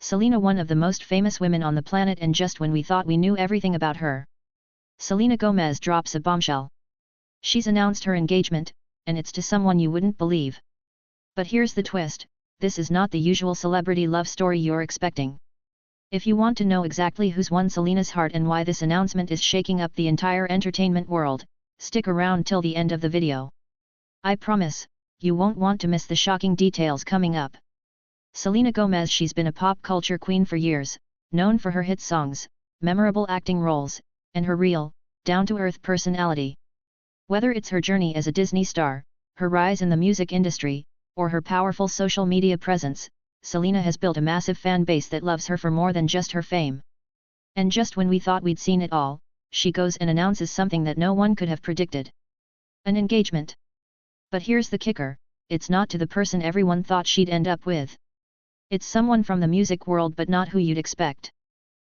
Selena, one of the most famous women on the planet, and just when we thought we knew everything about her, Selena Gomez drops a bombshell. She's announced her engagement, and it's to someone you wouldn't believe. But here's the twist, this is not the usual celebrity love story you're expecting. If you want to know exactly who's won Selena's heart and why this announcement is shaking up the entire entertainment world, stick around till the end of the video. I promise, you won't want to miss the shocking details coming up. Selena Gomez, she's been a pop culture queen for years, known for her hit songs, memorable acting roles, and her real, down-to-earth personality. Whether it's her journey as a Disney star, her rise in the music industry, or her powerful social media presence, Selena has built a massive fan base that loves her for more than just her fame. And just when we thought we'd seen it all, she goes and announces something that no one could have predicted. An engagement. But here's the kicker, it's not to the person everyone thought she'd end up with. It's someone from the music world, but not who you'd expect.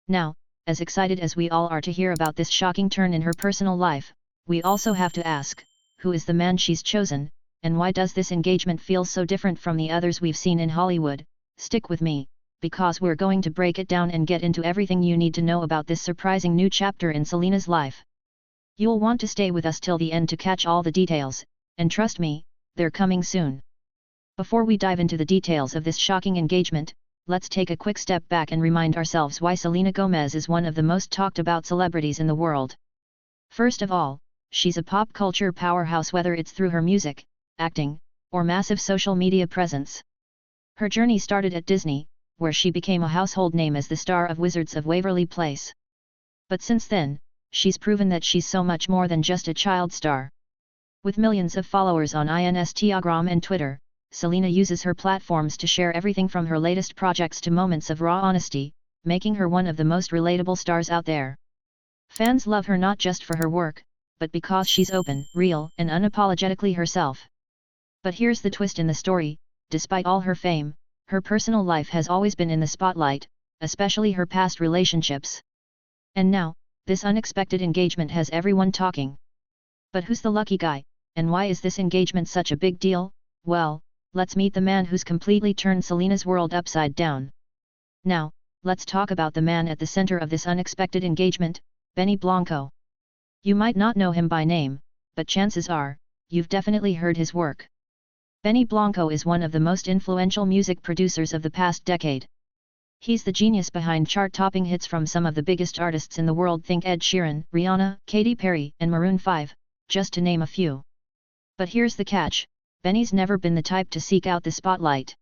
Now, as excited as we all are to hear about this shocking turn in her personal life, we also have to ask, who is the man she's chosen, and why does this engagement feel so different from the others we've seen in Hollywood? Stick with me, because we're going to break it down and get into everything you need to know about this surprising new chapter in Selena's life. You'll want to stay with us till the end to catch all the details, and trust me, they're coming soon. Before we dive into the details of this shocking engagement, let's take a quick step back and remind ourselves why Selena Gomez is one of the most talked about celebrities in the world. First of all, she's a pop culture powerhouse, whether it's through her music, acting, or massive social media presence. Her journey started at Disney, where she became a household name as the star of Wizards of Waverly Place. But since then, she's proven that she's so much more than just a child star. With millions of followers on Instagram and Twitter, Selena uses her platforms to share everything from her latest projects to moments of raw honesty, making her one of the most relatable stars out there. Fans love her not just for her work, but because she's open, real, and unapologetically herself. But here's the twist in the story, despite all her fame, her personal life has always been in the spotlight, especially her past relationships. And now, this unexpected engagement has everyone talking. But who's the lucky guy, and why is this engagement such a big deal? Well, let's meet the man who's completely turned Selena's world upside down. Now, let's talk about the man at the center of this unexpected engagement, Benny Blanco. You might not know him by name, but chances are, you've definitely heard his work. Benny Blanco is one of the most influential music producers of the past decade. He's the genius behind chart-topping hits from some of the biggest artists in the world. Think Ed Sheeran, Rihanna, Katy Perry, and Maroon 5, just to name a few. But here's the catch, Benny's never been the type to seek out the spotlight.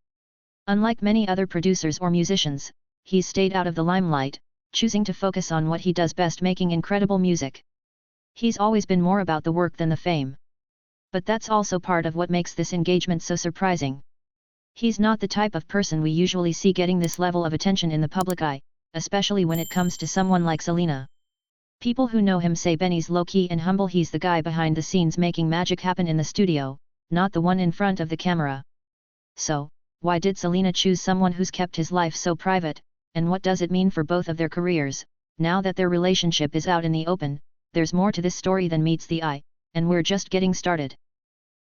Unlike many other producers or musicians, he's stayed out of the limelight, choosing to focus on what he does best, making incredible music. He's always been more about the work than the fame. But that's also part of what makes this engagement so surprising. He's not the type of person we usually see getting this level of attention in the public eye, especially when it comes to someone like Selena. People who know him say Benny's low-key and humble. He's the guy behind the scenes making magic happen in the studio, not the one in front of the camera. So, why did Selena choose someone who's kept his life so private, and what does it mean for both of their careers? Now that their relationship is out in the open, there's more to this story than meets the eye, and we're just getting started.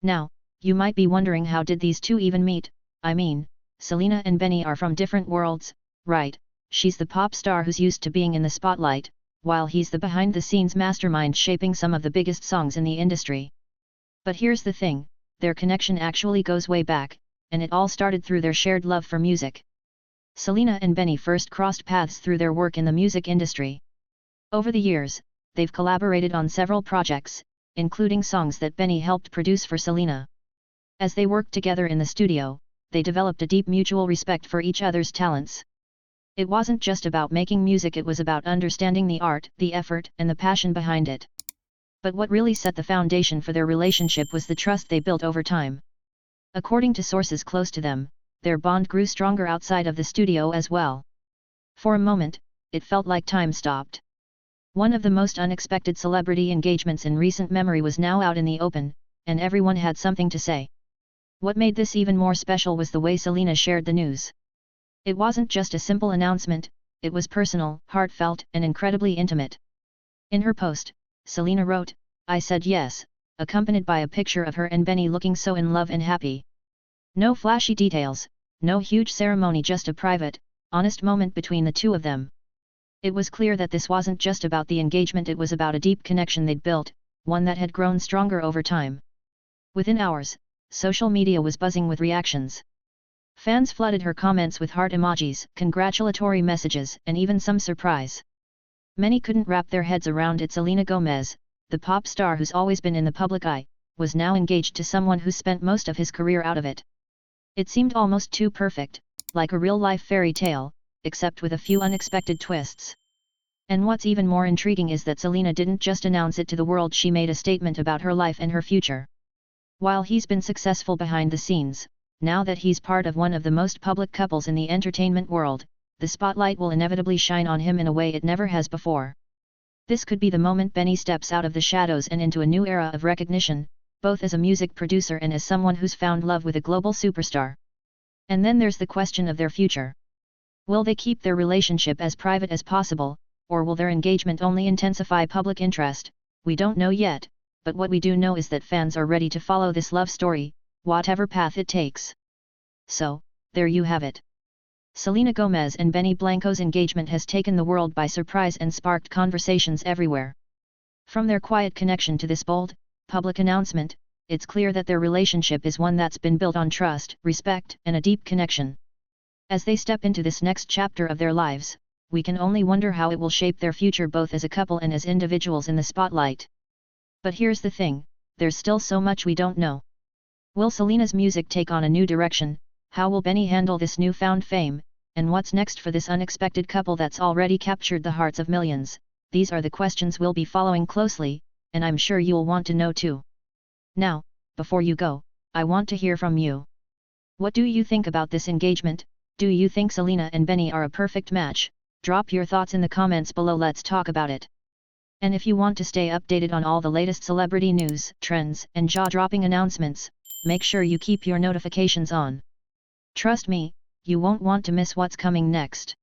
Now, you might be wondering, how did these two even meet? I mean, Selena and Benny are from different worlds, right? She's the pop star who's used to being in the spotlight, while he's the behind-the-scenes mastermind shaping some of the biggest songs in the industry. But here's the thing, their connection actually goes way back, and it all started through their shared love for music. Selena and Benny first crossed paths through their work in the music industry. Over the years, they've collaborated on several projects, including songs that Benny helped produce for Selena. As they worked together in the studio, they developed a deep mutual respect for each other's talents. It wasn't just about making music, it was about understanding the art, the effort, and the passion behind it. But what really set the foundation for their relationship was the trust they built over time. According to sources close to them, their bond grew stronger outside of the studio as well. For a moment, it felt like time stopped. One of the most unexpected celebrity engagements in recent memory was now out in the open, and everyone had something to say. What made this even more special was the way Selena shared the news. It wasn't just a simple announcement, it was personal, heartfelt, and incredibly intimate. In her post, Selena wrote, "I said yes," accompanied by a picture of her and Benny looking so in love and happy. No flashy details, no huge ceremony, just a private, honest moment between the two of them. It was clear that this wasn't just about the engagement, it was about a deep connection they'd built, one that had grown stronger over time. Within hours, social media was buzzing with reactions. Fans flooded her comments with heart emojis, congratulatory messages, and even some surprise. Many couldn't wrap their heads around it. Selena Gomez, the pop star who's always been in the public eye, was now engaged to someone who spent most of his career out of it. It seemed almost too perfect, like a real-life fairy tale, except with a few unexpected twists. And what's even more intriguing is that Selena didn't just announce it to the world, she made a statement about her life and her future. While he's been successful behind the scenes, now that he's part of one of the most public couples in the entertainment world, the spotlight will inevitably shine on him in a way it never has before. This could be the moment Benny steps out of the shadows and into a new era of recognition, both as a music producer and as someone who's found love with a global superstar. And then there's the question of their future. Will they keep their relationship as private as possible, or will their engagement only intensify public interest? We don't know yet, but what we do know is that fans are ready to follow this love story, whatever path it takes. So, there you have it. Selena Gomez and Benny Blanco's engagement has taken the world by surprise and sparked conversations everywhere. From their quiet connection to this bold, public announcement, it's clear that their relationship is one that's been built on trust, respect, and a deep connection. As they step into this next chapter of their lives, we can only wonder how it will shape their future both as a couple and as individuals in the spotlight. But here's the thing, there's still so much we don't know. Will Selena's music take on a new direction? How will Benny handle this newfound fame? And what's next for this unexpected couple that's already captured the hearts of millions? These are the questions we'll be following closely, and I'm sure you'll want to know too. Now, before you go, I want to hear from you. What do you think about this engagement? Do you think Selena and Benny are a perfect match? Drop your thoughts in the comments below, let's talk about it. And if you want to stay updated on all the latest celebrity news, trends, and jaw-dropping announcements, make sure you keep your notifications on. Trust me, you won't want to miss what's coming next.